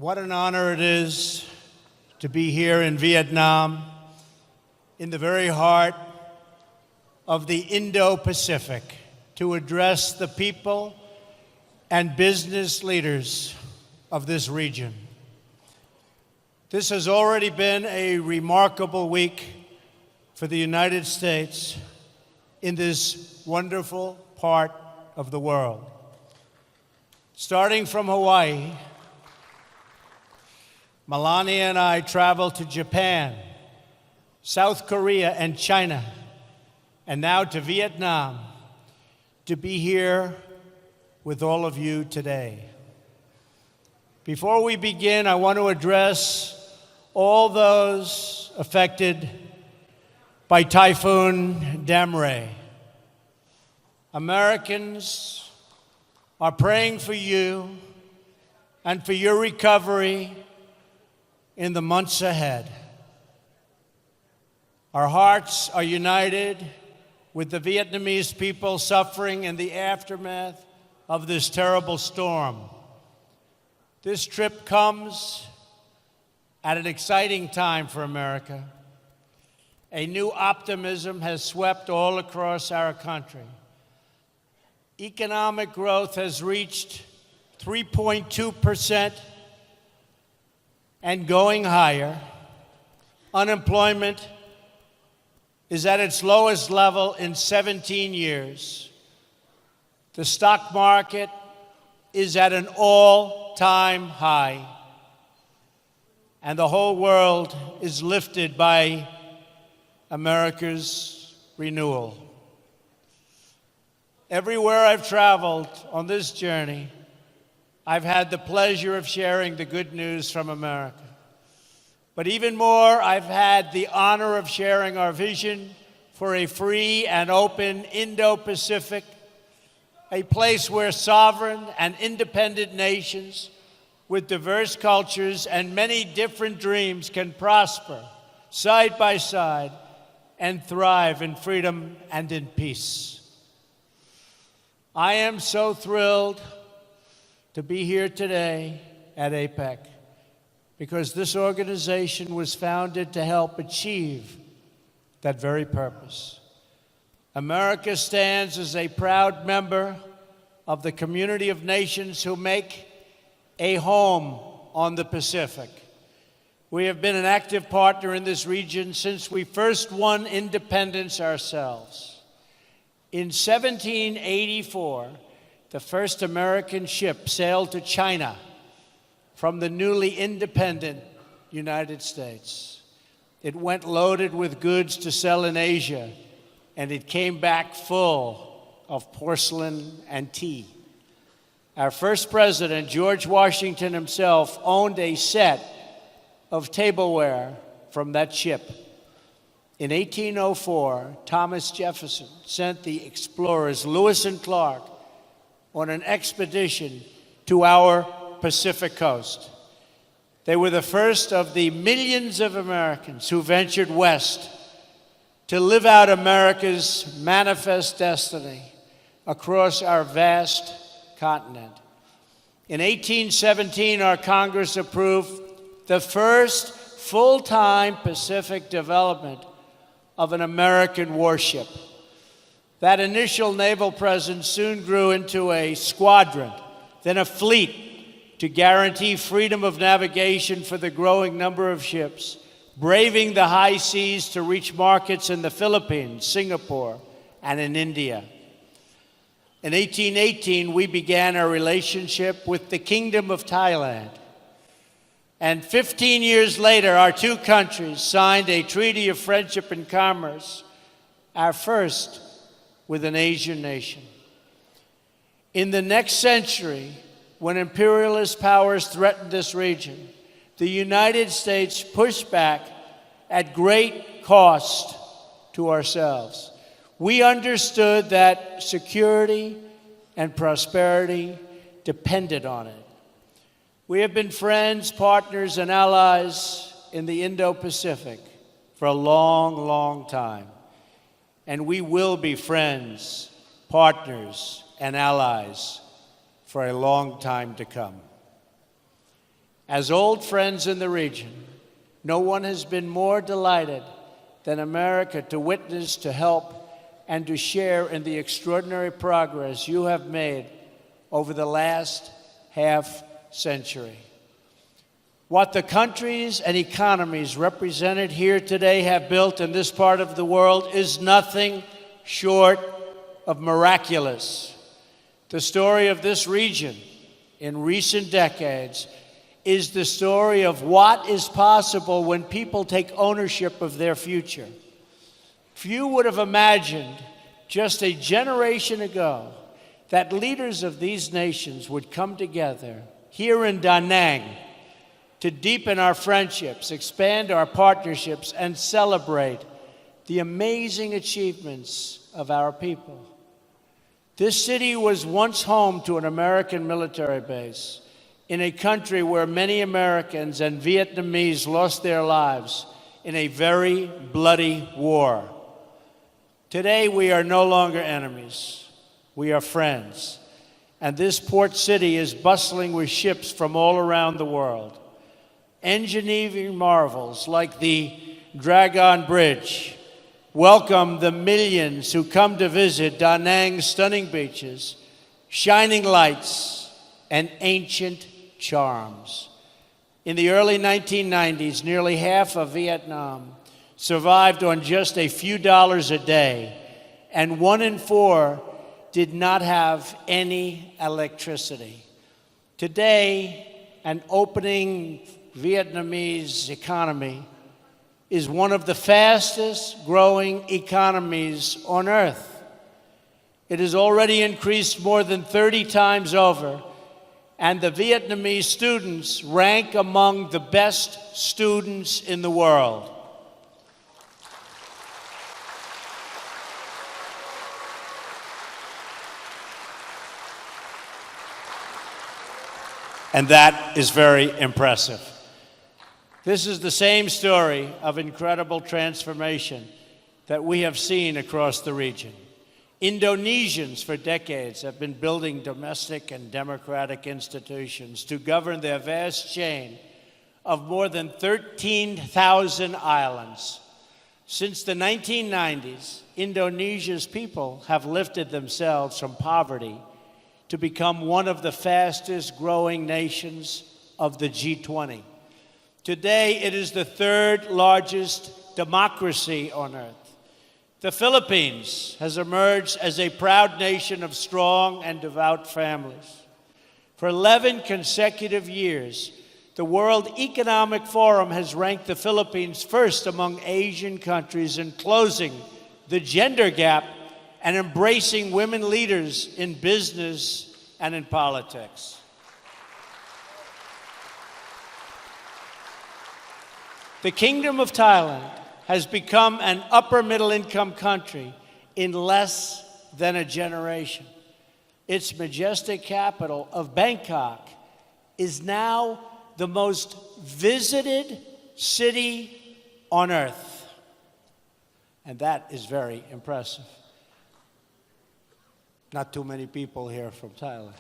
What an honor it is to be here in Vietnam, in the very heart of the Indo-Pacific, to address the people and business leaders of this region. This has already been a remarkable week for the United States in this wonderful part of the world. Starting from Hawaii, Melania and I traveled to Japan, South Korea, and China, and now to Vietnam to be here with all of you today. Before we begin, I want to address all those affected by Typhoon Damre. Americans are praying for you and for your recovery in the months ahead. Our hearts are united with the Vietnamese people suffering in the aftermath of this terrible storm. This trip comes at an exciting time for America. A new optimism has swept all across our country. Economic growth has reached 3.2% and going higher. Unemployment is at its lowest level in 17 years. The stock market is at an all-time high. And the whole world is lifted by America's renewal. Everywhere I've traveled on this journey, I've had the pleasure of sharing the good news from America. But even more, I've had the honor of sharing our vision for a free and open Indo-Pacific, a place where sovereign and independent nations with diverse cultures and many different dreams can prosper side by side and thrive in freedom and in peace. I am so thrilled to be here today at APEC because this organization was founded to help achieve that very purpose. America stands as a proud member of the community of nations who make a home on the Pacific. We have been an active partner in this region since we first won independence ourselves. In 1784, the first American ship sailed to China from the newly independent United States. It went loaded with goods to sell in Asia, and it came back full of porcelain and tea. Our first president, George Washington himself, owned a set of tableware from that ship. In 1804, Thomas Jefferson sent the explorers Lewis and Clark on an expedition to our Pacific coast. They were the first of the millions of Americans who ventured west to live out America's manifest destiny across our vast continent. In 1817, our Congress approved the first full-time Pacific development of an American warship. That initial naval presence soon grew into a squadron, then a fleet to guarantee freedom of navigation for the growing number of ships, braving the high seas to reach markets in the Philippines, Singapore, and in India. In 1818, we began our relationship with the Kingdom of Thailand. And 15 years later, our two countries signed a treaty of friendship and commerce, our first with an Asian nation. In the next century, when imperialist powers threatened this region, the United States pushed back at great cost to ourselves. We understood that security and prosperity depended on it. We have been friends, partners, and allies in the Indo-Pacific for a long, long time. And we will be friends, partners, and allies for a long time to come. As old friends in the region, no one has been more delighted than America to witness, to help, and to share in the extraordinary progress you have made over the last half century. What the countries and economies represented here today have built in this part of the world is nothing short of miraculous. The story of this region in recent decades is the story of what is possible when people take ownership of their future. Few would have imagined just a generation ago that leaders of these nations would come together here in Da Nang to deepen our friendships, expand our partnerships, and celebrate the amazing achievements of our people. This city was once home to an American military base in a country where many Americans and Vietnamese lost their lives in a very bloody war. Today, we are no longer enemies. We are friends. And this port city is bustling with ships from all around the world. Engineering marvels like the Dragon Bridge welcome the millions who come to visit Da Nang's stunning beaches, shining lights, and ancient charms. In the early 1990s, nearly half of Vietnam survived on just a few dollars a day, and 1 in 4 did not have any electricity. Today, an opening Vietnamese economy is one of the fastest growing economies on earth. It has already increased more than 30 times over, and the Vietnamese students rank among the best students in the world. And that is very impressive. This is the same story of incredible transformation that we have seen across the region. Indonesians for decades have been building domestic and democratic institutions to govern their vast chain of more than 13,000 islands. Since the 1990s, Indonesia's people have lifted themselves from poverty to become one of the fastest growing nations of the G20. Today, it is the third largest democracy on earth. The Philippines has emerged as a proud nation of strong and devout families. For 11 consecutive years, the World Economic Forum has ranked the Philippines first among Asian countries in closing the gender gap and embracing women leaders in business and in politics. The Kingdom of Thailand has become an upper middle income country in less than a generation. Its majestic capital of Bangkok is now the most visited city on earth. And that is very impressive. Not too many people here from Thailand.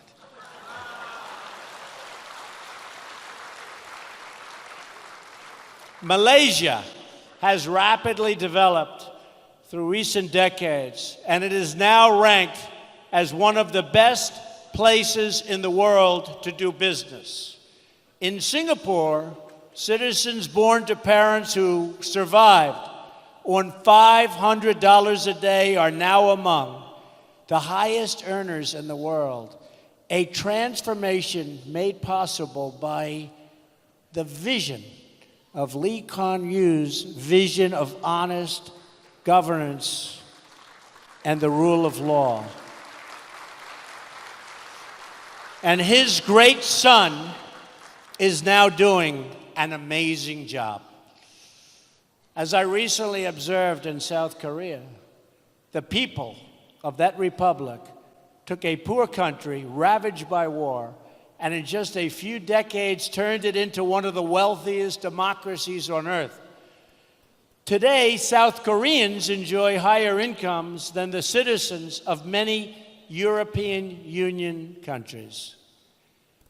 Malaysia has rapidly developed through recent decades, and it is now ranked as one of the best places in the world to do business. In Singapore, citizens born to parents who survived on $500 a day are now among the highest earners in the world, a transformation made possible by the vision of Lee Kuan Yew's vision of honest governance and the rule of law. And his great son is now doing an amazing job. As I recently observed in South Korea, the people of that republic took a poor country ravaged by war and in just a few decades turned it into one of the wealthiest democracies on earth. Today, South Koreans enjoy higher incomes than the citizens of many European Union countries.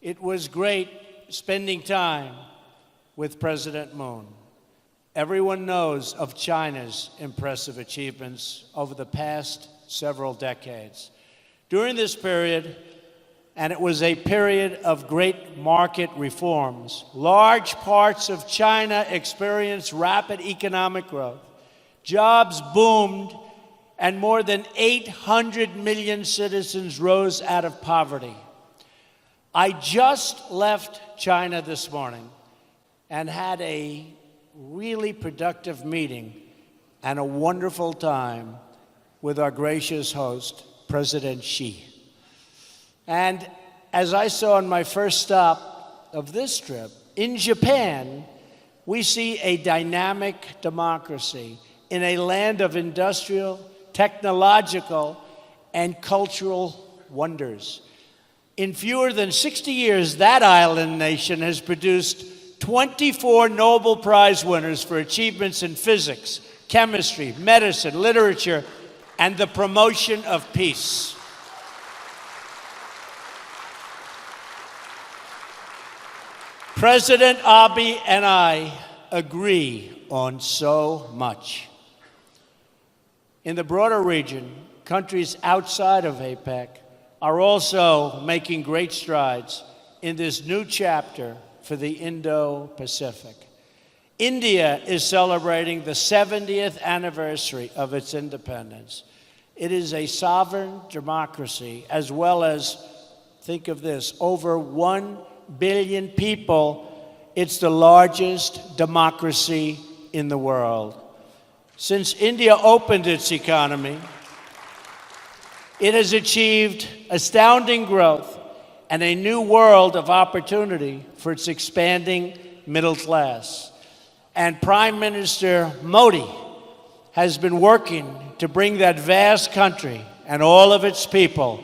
It was great spending time with President Moon. Everyone knows of China's impressive achievements over the past several decades. During this period, and it was a period of great market reforms, large parts of China experienced rapid economic growth. Jobs boomed, and more than 800 million citizens rose out of poverty. I just left China this morning and had a really productive meeting and a wonderful time with our gracious host, President Xi. And as I saw on my first stop of this trip, in Japan, we see a dynamic democracy in a land of industrial, technological, and cultural wonders. In fewer than 60 years, that island nation has produced 24 Nobel Prize winners for achievements in physics, chemistry, medicine, literature, and the promotion of peace. President Abe and I agree on so much. In the broader region, countries outside of APEC are also making great strides in this new chapter for the Indo-Pacific. India is celebrating the 70th anniversary of its independence. It is a sovereign democracy, as well as, think of this, over 1 billion people. It's the largest democracy in the world. Since India opened its economy, it has achieved astounding growth and a new world of opportunity for its expanding middle class. And Prime Minister Modi has been working to bring that vast country and all of its people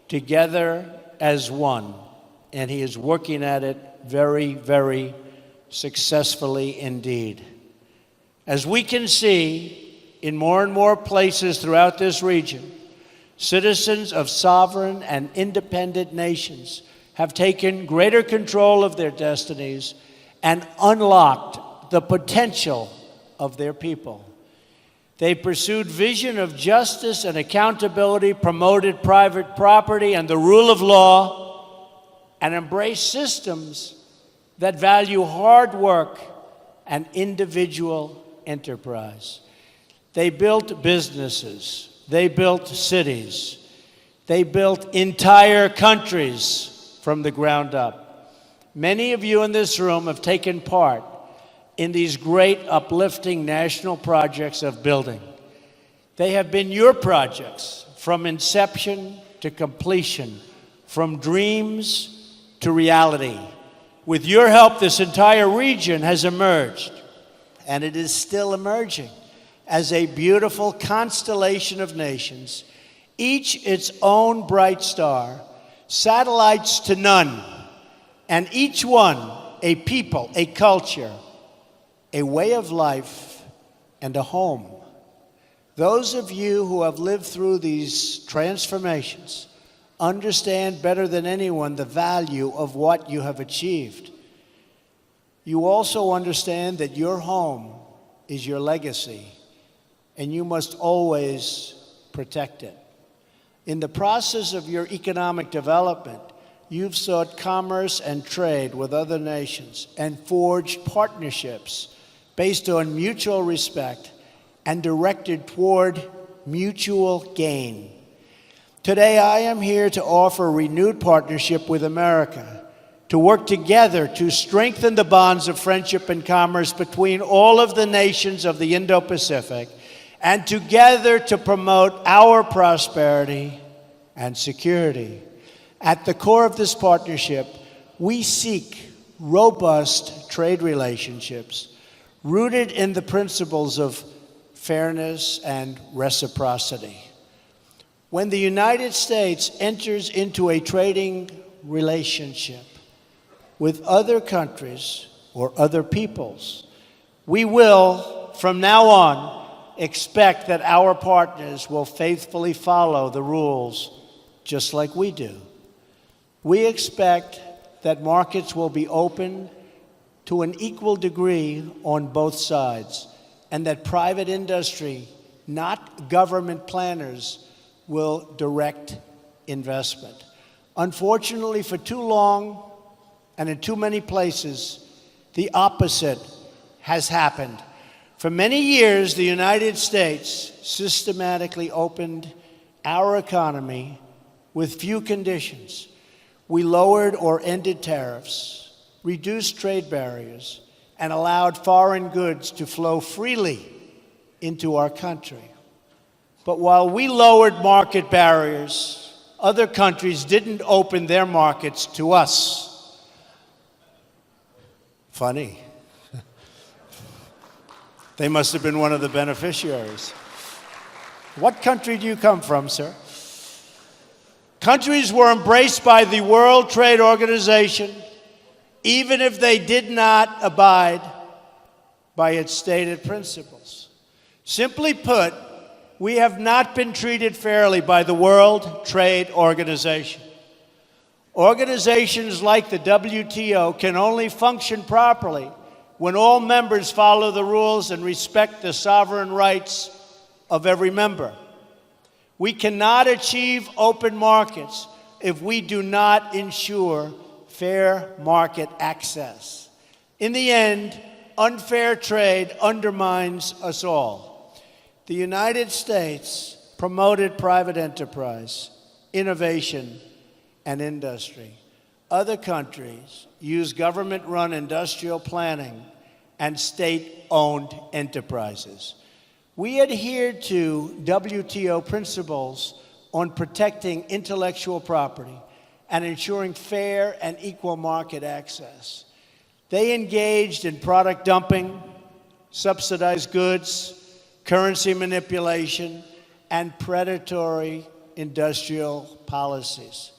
together as one. And he is working at it very, very successfully indeed. As we can see in more and more places throughout this region, citizens of sovereign and independent nations have taken greater control of their destinies and unlocked the potential of their people. They pursued vision of justice and accountability, promoted private property and the rule of law, and embraced systems that value hard work and individual enterprise. They built businesses. They built cities. They built entire countries from the ground up. Many of you in this room have taken part in these great uplifting national projects of building. They have been your projects from inception to completion, from dreams to reality. With your help, this entire region has emerged, and it is still emerging, as a beautiful constellation of nations, each its own bright star, satellites to none, and each one a people, a culture, a way of life, and a home. Those of you who have lived through these transformations understand better than anyone the value of what you have achieved. You also understand that your home is your legacy, and you must always protect it. In the process of your economic development, you've sought commerce and trade with other nations and forged partnerships based on mutual respect and directed toward mutual gain. Today, I am here to offer a renewed partnership with America, to work together to strengthen the bonds of friendship and commerce between all of the nations of the Indo-Pacific, and together to promote our prosperity and security. At the core of this partnership, we seek robust trade relationships rooted in the principles of fairness and reciprocity. When the United States enters into a trading relationship with other countries or other peoples, we will, from now on, expect that our partners will faithfully follow the rules just like we do. We expect that markets will be open to an equal degree on both sides, and that private industry, not government planners, will direct investment. Unfortunately, for too long and in too many places, the opposite has happened. For many years, the United States systematically opened our economy with few conditions. We lowered or ended tariffs, reduced trade barriers, and allowed foreign goods to flow freely into our country. But while we lowered market barriers, other countries didn't open their markets to us. Funny. They must have been one of the beneficiaries. What country do you come from, sir? Countries were embraced by the World Trade Organization, even if they did not abide by its stated principles. Simply put, we have not been treated fairly by the World Trade Organization. Organizations like the WTO can only function properly when all members follow the rules and respect the sovereign rights of every member. We cannot achieve open markets if we do not ensure fair market access. In the end, unfair trade undermines us all. The United States promoted private enterprise, innovation, and industry. Other countries use government-run industrial planning and state-owned enterprises. We adhere to WTO principles on protecting intellectual property and ensuring fair and equal market access. They engaged in product dumping, subsidized goods, currency manipulation, and predatory industrial policies.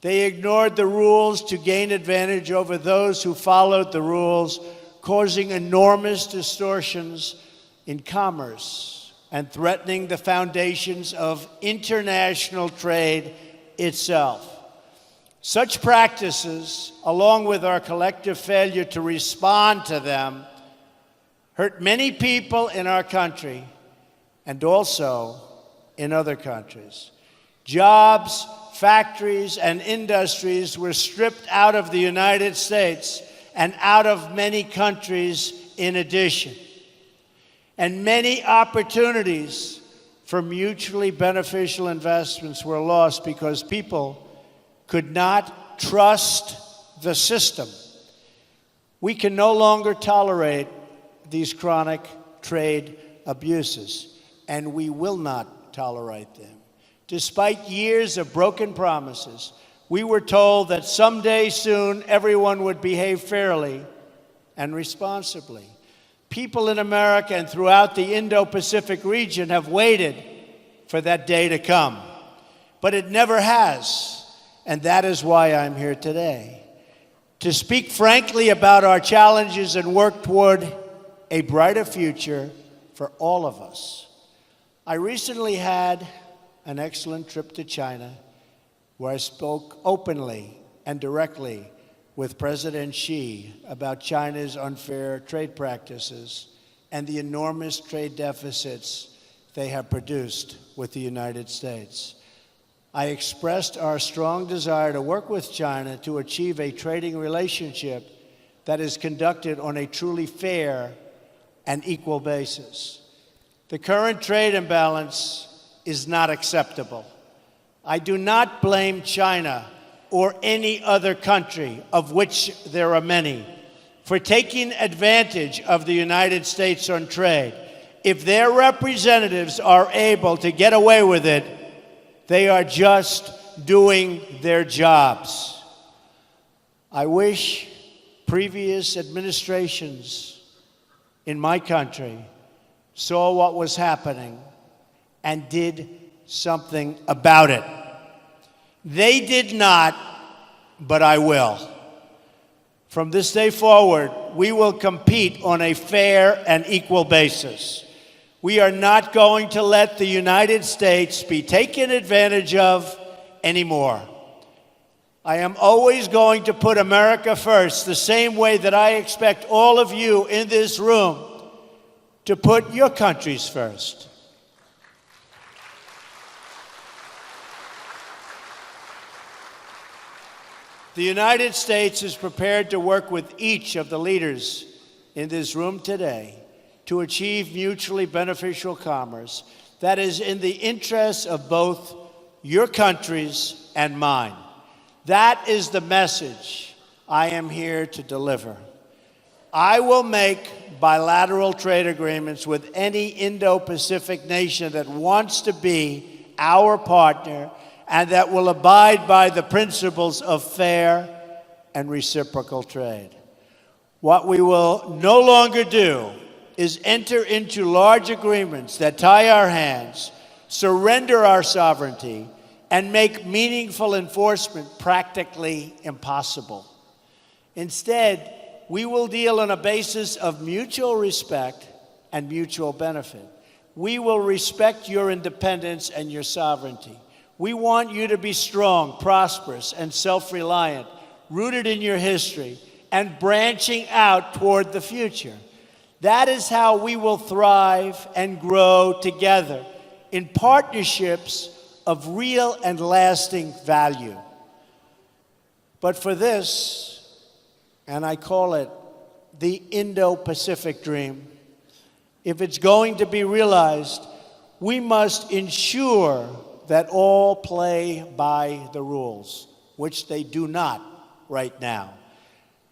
They ignored the rules to gain advantage over those who followed the rules, causing enormous distortions in commerce and threatening the foundations of international trade itself. Such practices, along with our collective failure to respond to them, hurt many people in our country and also in other countries. Jobs, factories, and industries were stripped out of the United States and out of many countries in addition. And many opportunities for mutually beneficial investments were lost because people could not trust the system. We can no longer tolerate these chronic trade abuses, and we will not tolerate them. Despite years of broken promises, we were told that someday soon everyone would behave fairly and responsibly. People in America and throughout the Indo-Pacific region have waited for that day to come, but it never has, and that is why I'm here today, to speak frankly about our challenges and work toward a brighter future for all of us. I recently had an excellent trip to China, where I spoke openly and directly with President Xi about China's unfair trade practices and the enormous trade deficits they have produced with the United States. I expressed our strong desire to work with China to achieve a trading relationship that is conducted on a truly fair and equal basis. The current trade imbalance is not acceptable. I do not blame China or any other country, of which there are many, for taking advantage of the United States on trade. If their representatives are able to get away with it, they are just doing their jobs. I wish previous administrations in my country saw what was happening and did something about it. They did not, but I will. From this day forward, we will compete on a fair and equal basis. We are not going to let the United States be taken advantage of anymore. I am always going to put America first, the same way that I expect all of you in this room to put your countries first. The United States is prepared to work with each of the leaders in this room today to achieve mutually beneficial commerce that is in the interests of both your countries and mine. That is the message I am here to deliver. I will make bilateral trade agreements with any Indo-Pacific nation that wants to be our partner and that will abide by the principles of fair and reciprocal trade. What we will no longer do is enter into large agreements that tie our hands, surrender our sovereignty, and make meaningful enforcement practically impossible. Instead, we will deal on a basis of mutual respect and mutual benefit. We will respect your independence and your sovereignty. We want you to be strong, prosperous, and self-reliant, rooted in your history, and branching out toward the future. That is how we will thrive and grow together in partnerships of real and lasting value. But for this, and I call it the Indo-Pacific dream, if it's going to be realized, we must ensure that all play by the rules, which they do not right now.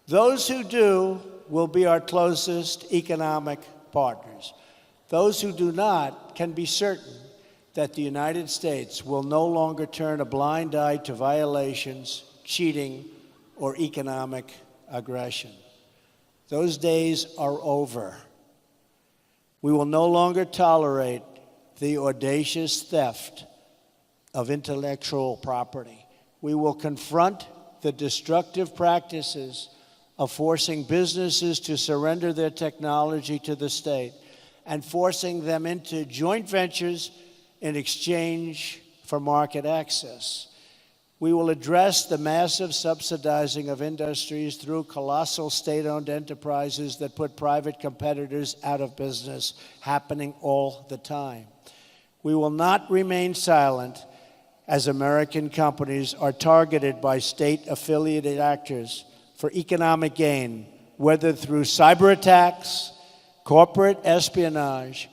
Those who do will be our closest economic partners. Those who do not can be certain that the United States will no longer turn a blind eye to violations, cheating, or economic aggression. Those days are over. We will no longer tolerate the audacious theft of intellectual property. We will confront the destructive practices of forcing businesses to surrender their technology to the state and forcing them into joint ventures in exchange for market access. We will address the massive subsidizing of industries through colossal state-owned enterprises that put private competitors out of business, happening all the time. We will not remain silent as American companies are targeted by state-affiliated actors for economic gain, whether through cyber attacks, corporate espionage,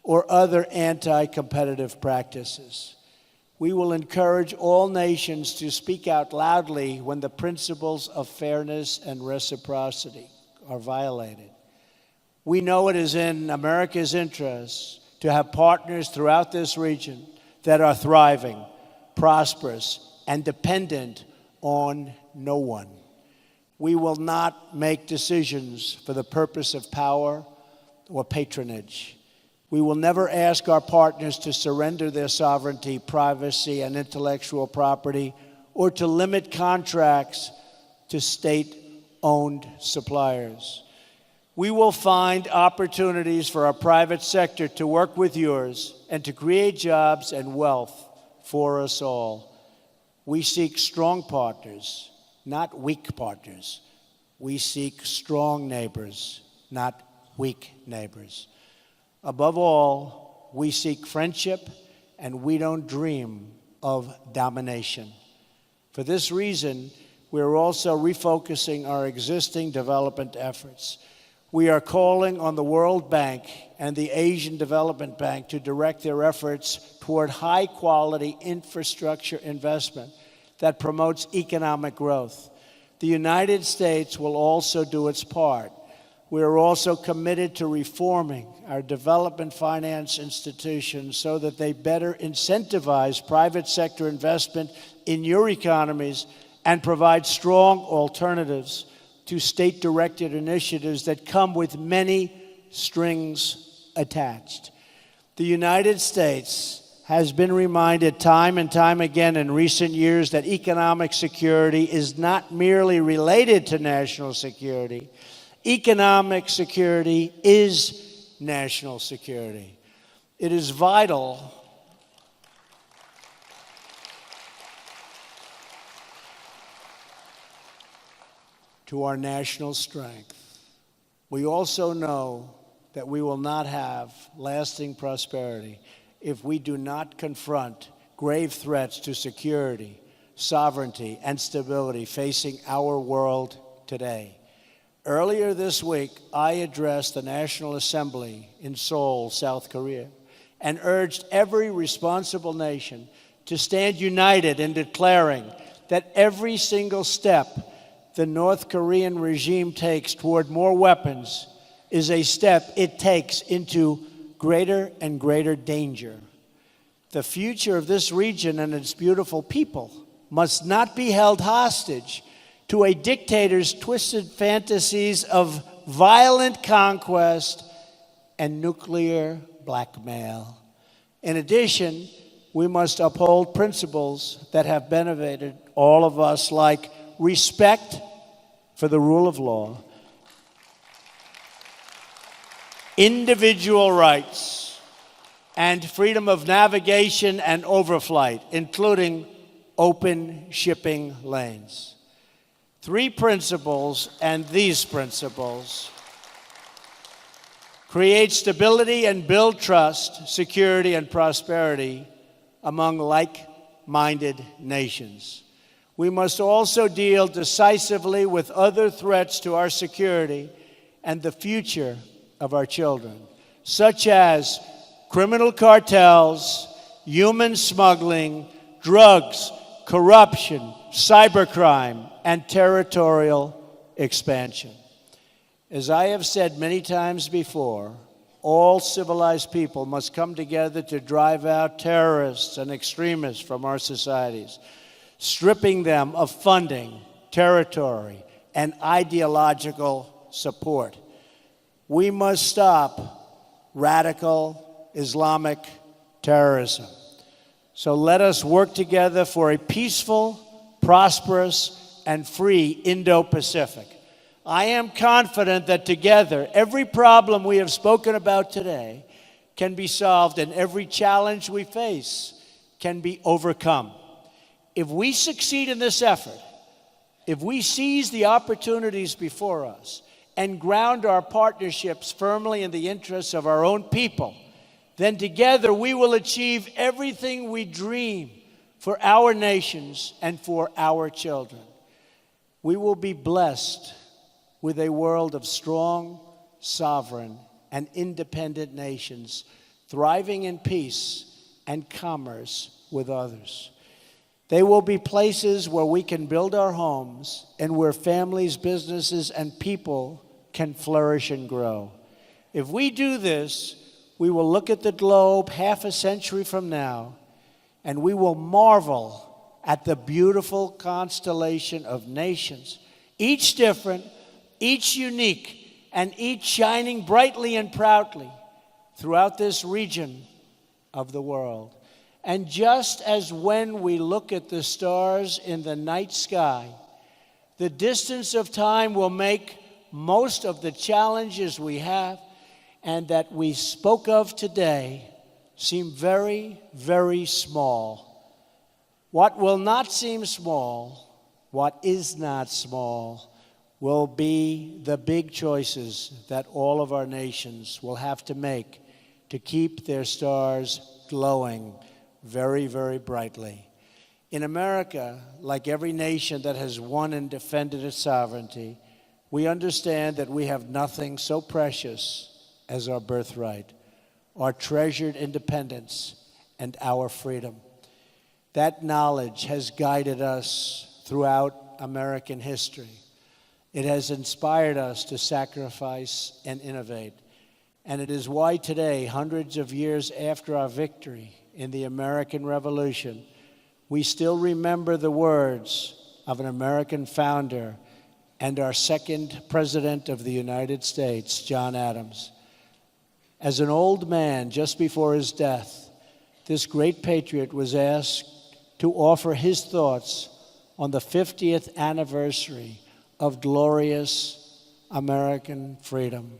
or other anti-competitive practices. We will encourage all nations to speak out loudly when the principles of fairness and reciprocity are violated. We know it is in America's interest to have partners throughout this region that are thriving, prosperous, and dependent on no one. We will not make decisions for the purpose of power or patronage. We will never ask our partners to surrender their sovereignty, privacy, and intellectual property, or to limit contracts to state-owned suppliers. We will find opportunities for our private sector to work with yours and to create jobs and wealth for us all. We seek strong partners, not weak partners. We seek strong neighbors, not weak neighbors. Above all, we seek friendship, and we don't dream of domination. For this reason, we're also refocusing our existing development efforts. We are calling on the World Bank and the Asian Development Bank to direct their efforts toward high-quality infrastructure investment that promotes economic growth. The United States will also do its part. We are also committed to reforming our development finance institutions so that they better incentivize private sector investment in your economies and provide strong alternatives to state-directed initiatives that come with many strings attached. The United States has been reminded time and time again in recent years that economic security is not merely related to national security. Economic security is national security. It is vital to our national strength. We also know that we will not have lasting prosperity if we do not confront grave threats to security, sovereignty, and stability facing our world today. Earlier this week, I addressed the National Assembly in Seoul, South Korea, and urged every responsible nation to stand united in declaring that every single step the North Korean regime takes toward more weapons is a step it takes into greater and greater danger. The future of this region and its beautiful people must not be held hostage to a dictator's twisted fantasies of violent conquest and nuclear blackmail. In addition, we must uphold principles that have benefited all of us, like respect for the rule of law, individual rights, and freedom of navigation and overflight, including open shipping lanes. Three principles, and these principles create stability and build trust, security, and prosperity among like-minded nations. We must also deal decisively with other threats to our security and the future of our children, such as criminal cartels, human smuggling, drugs, corruption, cybercrime, and territorial expansion. As I have said many times before, all civilized people must come together to drive out terrorists and extremists from our societies, stripping them of funding, territory, and ideological support. We must stop radical Islamic terrorism. So let us work together for a peaceful, prosperous, and free Indo-Pacific. I am confident that together, every problem we have spoken about today can be solved and every challenge we face can be overcome. If we succeed in this effort, if we seize the opportunities before us and ground our partnerships firmly in the interests of our own people, then together we will achieve everything we dream for our nations and for our children. We will be blessed with a world of strong, sovereign, and independent nations thriving in peace and commerce with others. They will be places where we can build our homes and where families, businesses, and people can flourish and grow. If we do this, we will look at the globe half a century from now, and we will marvel at the beautiful constellation of nations, each different, each unique, and each shining brightly and proudly throughout this region of the world. And just as when we look at the stars in the night sky, the distance of time will make most of the challenges we have and that we spoke of today seem very, very small. What will not seem small, what is not small, will be the big choices that all of our nations will have to make to keep their stars glowing very, very brightly. In America, like every nation that has won and defended its sovereignty, we understand that we have nothing so precious as our birthright, our treasured independence, and our freedom. That knowledge has guided us throughout American history. It has inspired us to sacrifice and innovate. And it is why today, hundreds of years after our victory in the American Revolution, we still remember the words of an American founder and our second president of the United States, John Adams. As an old man, just before his death, this great patriot was asked to offer his thoughts on the 50th anniversary of glorious American freedom.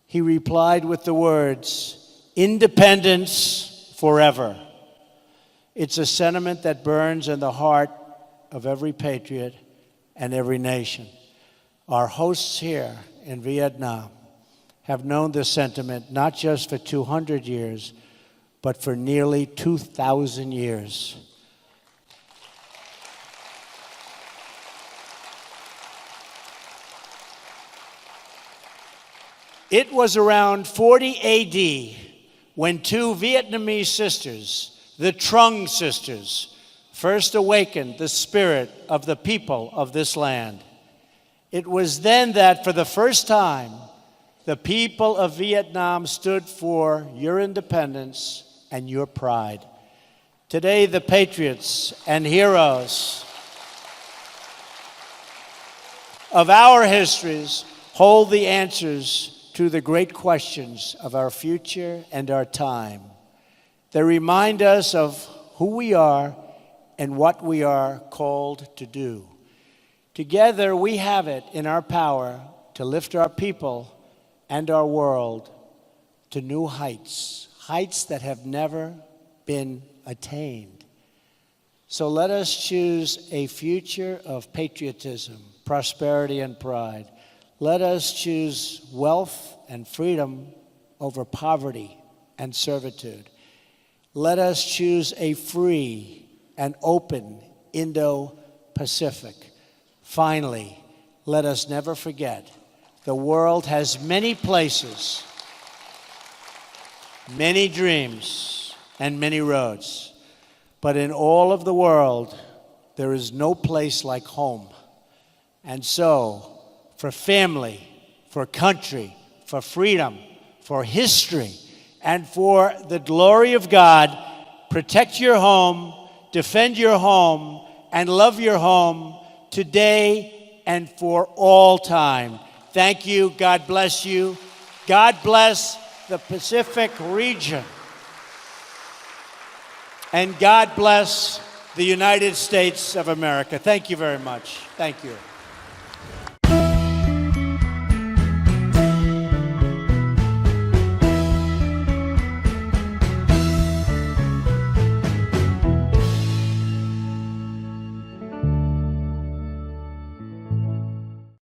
He replied with the words, "Independence forever." It's a sentiment that burns in the heart of every patriot and every nation. Our hosts here in Vietnam have known this sentiment not just for 200 years, but for nearly 2,000 years. It was around 40 AD when two Vietnamese sisters, the Trung sisters, first awakened the spirit of the people of this land. It was then that, for the first time, the people of Vietnam stood for your independence and your pride. Today, the patriots and heroes of our histories hold the answers to the great questions of our future and our time. They remind us of who we are and what we are called to do. Together, we have it in our power to lift our people and our world to new heights, heights that have never been attained. So let us choose a future of patriotism, prosperity, and pride. Let us choose wealth and freedom over poverty and servitude. Let us choose a free and open Indo-Pacific. Finally, let us never forget, the world has many places, many dreams, and many roads. But in all of the world, there is no place like home. And so, for family, for country, for freedom, for history, and for the glory of God, protect your home, defend your home, and love your home today and for all time. Thank you. God bless you. God bless the Pacific region. And God bless the United States of America. Thank you very much. Thank you.